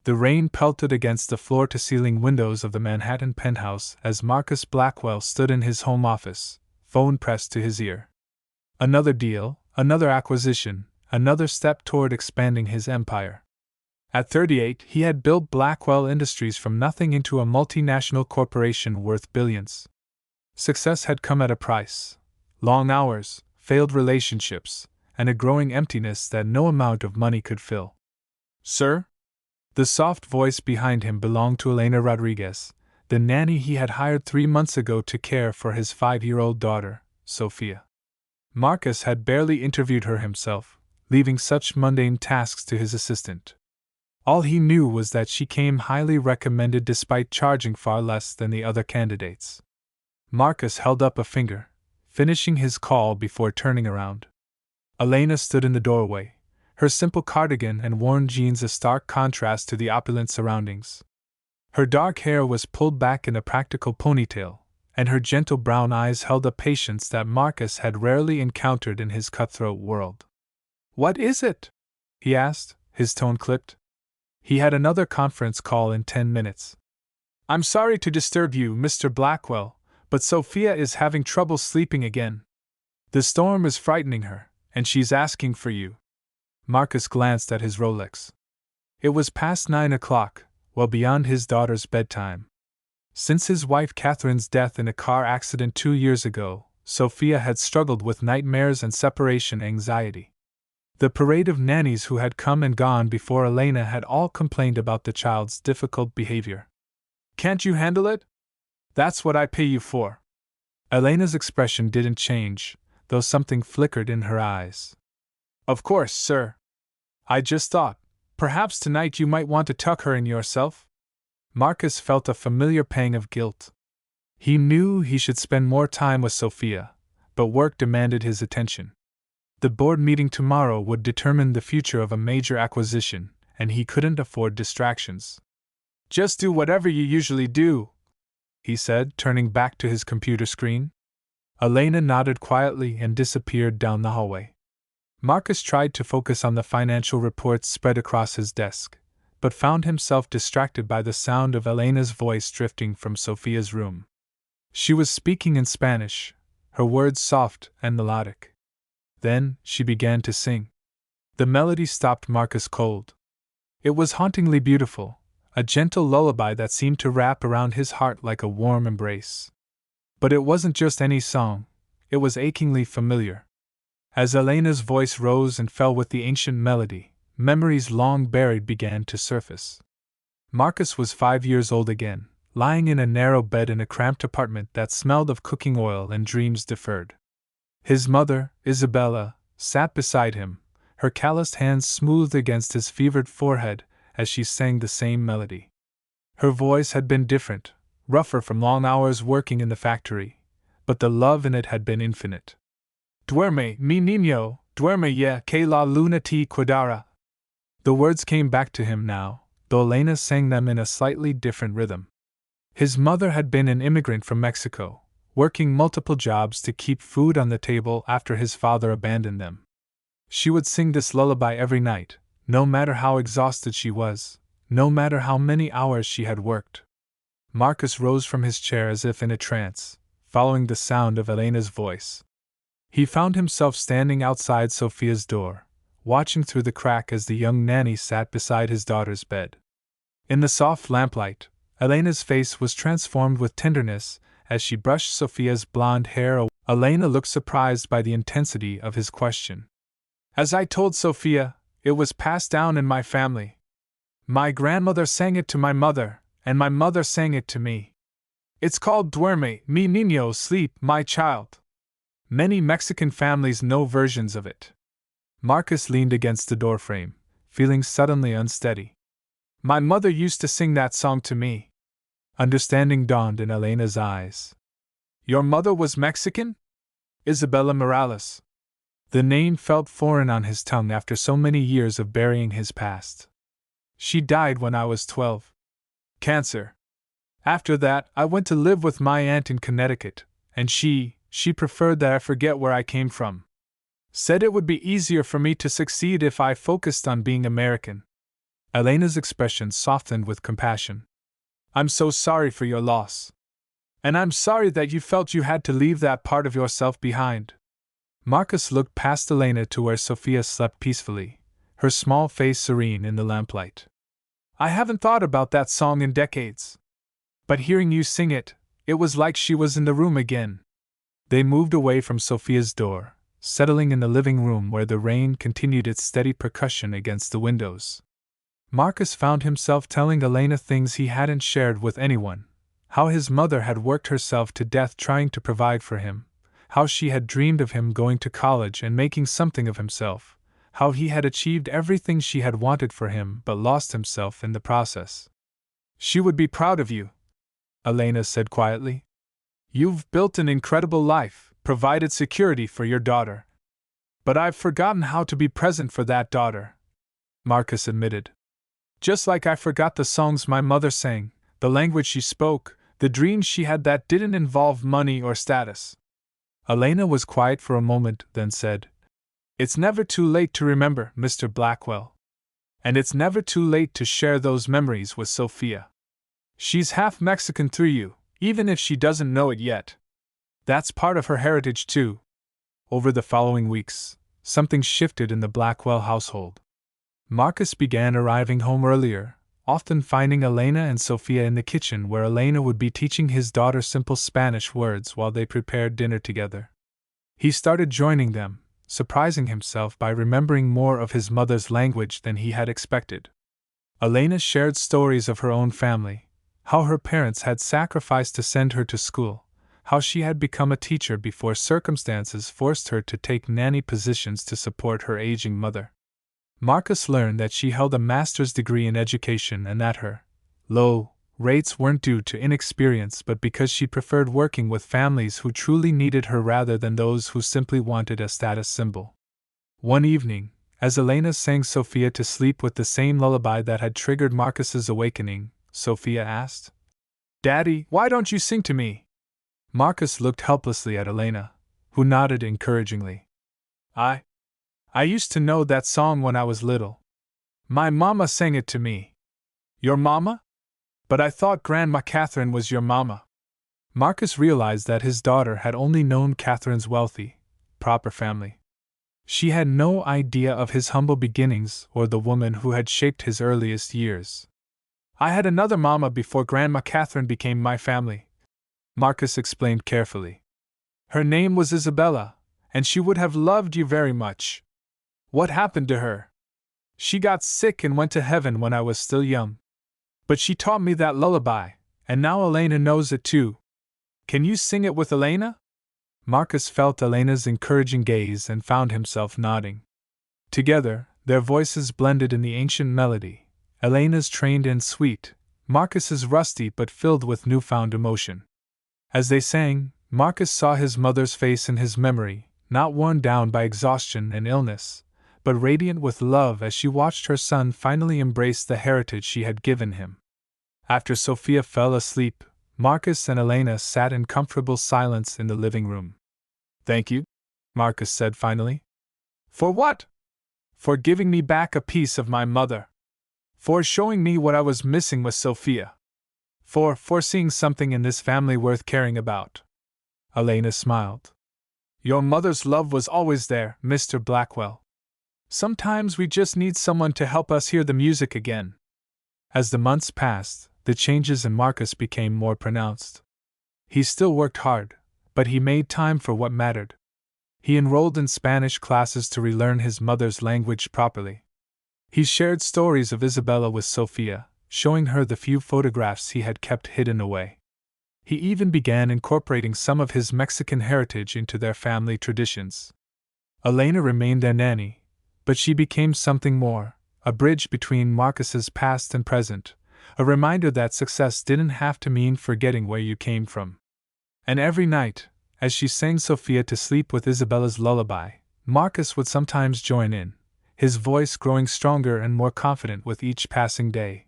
The rain pelted against the floor-to-ceiling windows of the Manhattan penthouse as Marcus Blackwell stood in his home office, phone pressed to his ear. Another deal, another acquisition, another step toward expanding his empire. At 38, he had built Blackwell Industries from nothing into a multinational corporation worth billions. Success had come at a price: long hours, failed relationships, and a growing emptiness that no amount of money could fill. "Sir?" The soft voice behind him belonged to Elena Rodriguez, the nanny he had hired 3 months ago to care for his 5-year-old daughter, Sophia. Marcus had barely interviewed her himself, leaving such mundane tasks to his assistant. All he knew was that she came highly recommended despite charging far less than the other candidates. Marcus held up a finger, finishing his call before turning around. Elena stood in the doorway, her simple cardigan and worn jeans a stark contrast to the opulent surroundings. Her dark hair was pulled back in a practical ponytail, and her gentle brown eyes held a patience that Marcus had rarely encountered in his cutthroat world. "What is it?" he asked, his tone clipped. He had another conference call in 10 minutes. "I'm sorry to disturb you, Mr. Blackwell, but Sophia is having trouble sleeping again. The storm is frightening her, and she's asking for you." Marcus glanced at his Rolex. It was past 9 o'clock, well beyond his daughter's bedtime. Since his wife Catherine's death in a car accident 2 years ago, Sophia had struggled with nightmares and separation anxiety. The parade of nannies who had come and gone before Elena had all complained about the child's difficult behavior. "Can't you handle it? That's what I pay you for." Elena's expression didn't change, though something flickered in her eyes. "Of course, sir. I just thought, perhaps tonight you might want to tuck her in yourself." Marcus felt a familiar pang of guilt. He knew he should spend more time with Sophia, but work demanded his attention. The board meeting tomorrow would determine the future of a major acquisition, and he couldn't afford distractions. "Just do whatever you usually do," he said, turning back to his computer screen. Elena nodded quietly and disappeared down the hallway. Marcus tried to focus on the financial reports spread across his desk, but found himself distracted by the sound of Elena's voice drifting from Sophia's room. She was speaking in Spanish, her words soft and melodic. Then, she began to sing. The melody stopped Marcus cold. It was hauntingly beautiful, a gentle lullaby that seemed to wrap around his heart like a warm embrace. But it wasn't just any song, it was achingly familiar. As Elena's voice rose and fell with the ancient melody, memories long buried began to surface. Marcus was 5 years old again, lying in a narrow bed in a cramped apartment that smelled of cooking oil and dreams deferred. His mother, Isabella, sat beside him, her calloused hands smoothed against his fevered forehead as she sang the same melody. Her voice had been different, rougher from long hours working in the factory, but the love in it had been infinite. "Duerme, mi niño, duerme ya que la luna te cuidará." The words came back to him now, though Elena sang them in a slightly different rhythm. His mother had been an immigrant from Mexico, working multiple jobs to keep food on the table after his father abandoned them. She would sing this lullaby every night, no matter how exhausted she was, no matter how many hours she had worked. Marcus rose from his chair as if in a trance, following the sound of Elena's voice. He found himself standing outside Sophia's door, watching through the crack as the young nanny sat beside his daughter's bed. In the soft lamplight, Elena's face was transformed with tenderness as she brushed Sophia's blonde hair away. Elena looked surprised by the intensity of his question. "As I told Sophia, it was passed down in my family. My grandmother sang it to my mother, and my mother sang it to me. It's called Duerme, mi niño, sleep, my child. Many Mexican families know versions of it." Marcus leaned against the doorframe, feeling suddenly unsteady. "My mother used to sing that song to me." Understanding dawned in Elena's eyes. "Your mother was Mexican?" "Isabella Morales." The name felt foreign on his tongue after so many years of burying his past. "She died when I was 12. Cancer. After that, I went to live with my aunt in Connecticut, and she preferred that I forget where I came from. Said it would be easier for me to succeed if I focused on being American." Elena's expression softened with compassion. I'm so sorry for your loss. And I'm sorry that you felt you had to leave that part of yourself behind. Marcus looked past Elena to where Sophia slept peacefully, her small face serene in the lamplight. I haven't thought about that song in decades. But hearing you sing it, it was like she was in the room again. They moved away from Sophia's door, settling in the living room where the rain continued its steady percussion against the windows. Marcus found himself telling Elena things he hadn't shared with anyone. How his mother had worked herself to death trying to provide for him, how she had dreamed of him going to college and making something of himself, how he had achieved everything she had wanted for him but lost himself in the process. She would be proud of you, Elena said quietly. You've built an incredible life, provided security for your daughter. But I've forgotten how to be present for that daughter, Marcus admitted. Just like I forgot the songs my mother sang, the language she spoke, the dreams she had that didn't involve money or status. Elena was quiet for a moment, then said, It's never too late to remember, Mr. Blackwell. And it's never too late to share those memories with Sophia. She's half Mexican through you, even if she doesn't know it yet. That's part of her heritage too. Over the following weeks, something shifted in the Blackwell household. Marcus began arriving home earlier, often finding Elena and Sophia in the kitchen where Elena would be teaching his daughter simple Spanish words while they prepared dinner together. He started joining them, surprising himself by remembering more of his mother's language than he had expected. Elena shared stories of her own family, how her parents had sacrificed to send her to school, how she had become a teacher before circumstances forced her to take nanny positions to support her aging mother. Marcus learned that she held a master's degree in education and that her low rates weren't due to inexperience but because she preferred working with families who truly needed her rather than those who simply wanted a status symbol. One evening, as Elena sang Sophia to sleep with the same lullaby that had triggered Marcus's awakening, Sophia asked, Daddy, why don't you sing to me? Marcus looked helplessly at Elena, who nodded encouragingly. I used to know that song when I was little. My mama sang it to me. Your mama? But I thought Grandma Catherine was your mama. Marcus realized that his daughter had only known Catherine's wealthy, proper family. She had no idea of his humble beginnings or the woman who had shaped his earliest years. I had another mama before Grandma Catherine became my family, Marcus explained carefully. Her name was Isabella, and she would have loved you very much. What happened to her? She got sick and went to heaven when I was still young. But she taught me that lullaby, and now Elena knows it too. Can you sing it with Elena? Marcus felt Elena's encouraging gaze and found himself nodding. Together, their voices blended in the ancient melody, Elena's trained and sweet, Marcus's rusty but filled with newfound emotion. As they sang, Marcus saw his mother's face in his memory, not worn down by exhaustion and illness, but radiant with love as she watched her son finally embrace the heritage she had given him. After Sophia fell asleep, Marcus and Elena sat in comfortable silence in the living room. Thank you, Marcus said finally. For what? For giving me back a piece of my mother. For showing me what I was missing with Sophia. For seeing something in this family worth caring about. Elena smiled. Your mother's love was always there, Mr. Blackwell. Sometimes we just need someone to help us hear the music again. As the months passed, the changes in Marcus became more pronounced. He still worked hard, but he made time for what mattered. He enrolled in Spanish classes to relearn his mother's language properly. He shared stories of Isabella with Sophia, showing her the few photographs he had kept hidden away. He even began incorporating some of his Mexican heritage into their family traditions. Elena remained their nanny, but she became something more, a bridge between Marcus's past and present, a reminder that success didn't have to mean forgetting where you came from. And every night, as she sang Sophia to sleep with Isabella's lullaby, Marcus would sometimes join in, his voice growing stronger and more confident with each passing day.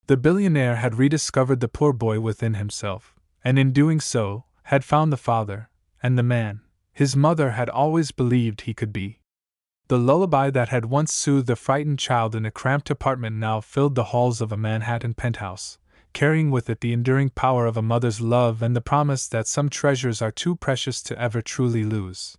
The billionaire had rediscovered the poor boy within himself, and in doing so, had found the father, and the man, his mother had always believed he could be. The lullaby that had once soothed a frightened child in a cramped apartment now filled the halls of a Manhattan penthouse, carrying with it the enduring power of a mother's love and the promise that some treasures are too precious to ever truly lose.